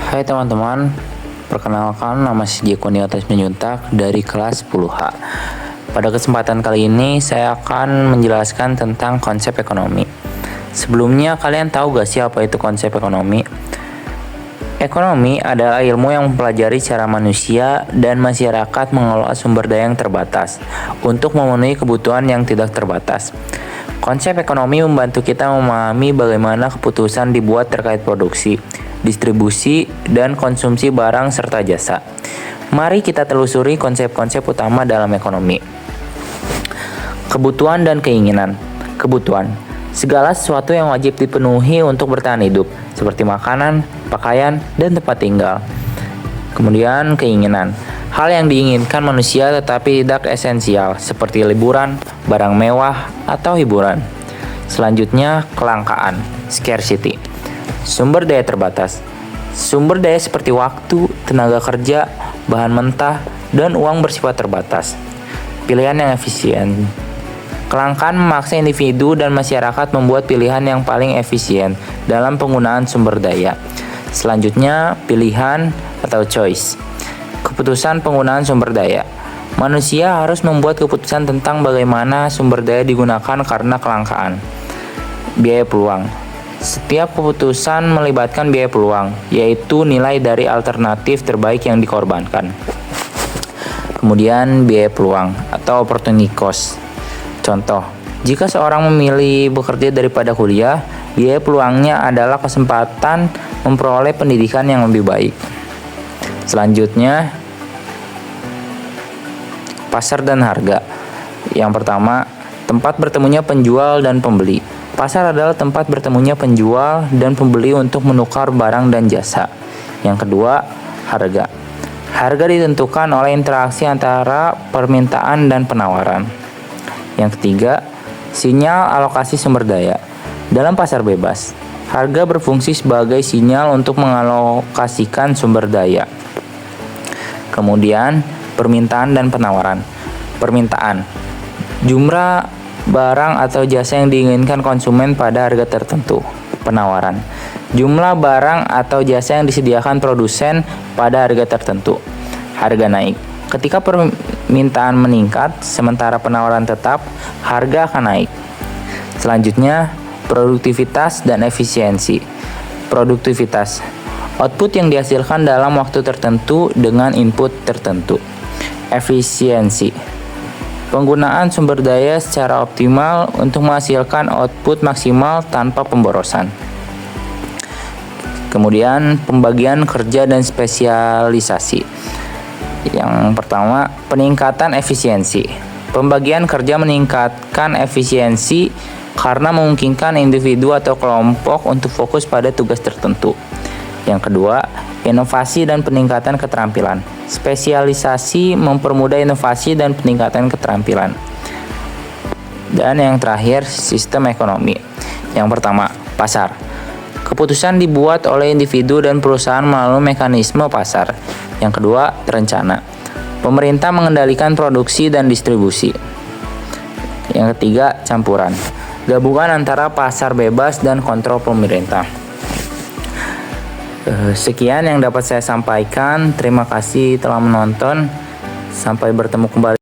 Hai teman-teman, perkenalkan nama saya Jekoniatas Menyuntak dari kelas 10H. Pada kesempatan kali ini saya akan menjelaskan tentang konsep ekonomi. Sebelumnya kalian tahu gak sih apa itu konsep ekonomi? Ekonomi adalah ilmu yang mempelajari cara manusia dan masyarakat mengelola sumber daya yang terbatas untuk memenuhi kebutuhan yang tidak terbatas. Konsep ekonomi membantu kita memahami bagaimana keputusan dibuat terkait produksi, distribusi, dan konsumsi barang serta jasa. Mari kita telusuri konsep-konsep utama dalam ekonomi. Kebutuhan dan keinginan. Kebutuhan. Segala sesuatu yang wajib dipenuhi untuk bertahan hidup, seperti makanan, pakaian, dan tempat tinggal. Kemudian keinginan. Hal yang diinginkan manusia tetapi tidak esensial, seperti liburan, barang mewah, atau hiburan. Selanjutnya, kelangkaan, scarcity. Sumber daya terbatas. Sumber daya seperti waktu, tenaga kerja, bahan mentah, dan uang bersifat terbatas. Pilihan yang efisien. Kelangkaan memaksa individu dan masyarakat membuat pilihan yang paling efisien dalam penggunaan sumber daya. Selanjutnya, pilihan atau choice. Keputusan penggunaan sumber daya. Manusia harus membuat keputusan tentang bagaimana sumber daya digunakan karena kelangkaan. Biaya peluang. Setiap keputusan melibatkan biaya peluang, yaitu nilai dari alternatif terbaik yang dikorbankan. Kemudian biaya peluang atau opportunity cost. Contoh, jika seorang memilih bekerja daripada kuliah, biaya peluangnya adalah kesempatan memperoleh pendidikan yang lebih baik. Selanjutnya, pasar dan harga. Yang pertama, tempat bertemunya penjual dan pembeli. Pasar adalah tempat bertemunya penjual dan pembeli untuk menukar barang dan jasa. Yang kedua, harga. Harga ditentukan oleh interaksi antara permintaan dan penawaran. Yang ketiga, sinyal alokasi sumber daya. Dalam pasar bebas, harga berfungsi sebagai sinyal untuk mengalokasikan sumber daya. Kemudian, permintaan dan penawaran. Permintaan. Jumlah barang atau jasa yang diinginkan konsumen pada harga tertentu. Penawaran. Jumlah barang atau jasa yang disediakan produsen pada harga tertentu. Harga naik. Ketika permintaan meningkat, sementara penawaran tetap, harga akan naik. Selanjutnya, produktivitas dan efisiensi. Produktivitas. Output yang dihasilkan dalam waktu tertentu dengan input tertentu. Efisiensi. Penggunaan sumber daya secara optimal untuk menghasilkan output maksimal tanpa pemborosan. Kemudian, pembagian kerja dan spesialisasi. Yang pertama, peningkatan efisiensi. Pembagian kerja meningkatkan efisiensi karena memungkinkan individu atau kelompok untuk fokus pada tugas tertentu. Yang kedua, inovasi dan peningkatan keterampilan. Spesialisasi mempermudah inovasi dan peningkatan keterampilan. Dan yang terakhir, sistem ekonomi. Yang pertama, pasar. Keputusan dibuat oleh individu dan perusahaan melalui mekanisme pasar. Yang kedua, rencana. Pemerintah mengendalikan produksi dan distribusi. Yang ketiga, campuran. Gabungan antara pasar bebas dan kontrol pemerintah. Sekian yang dapat saya sampaikan. Terima kasih telah menonton. Sampai bertemu kembali.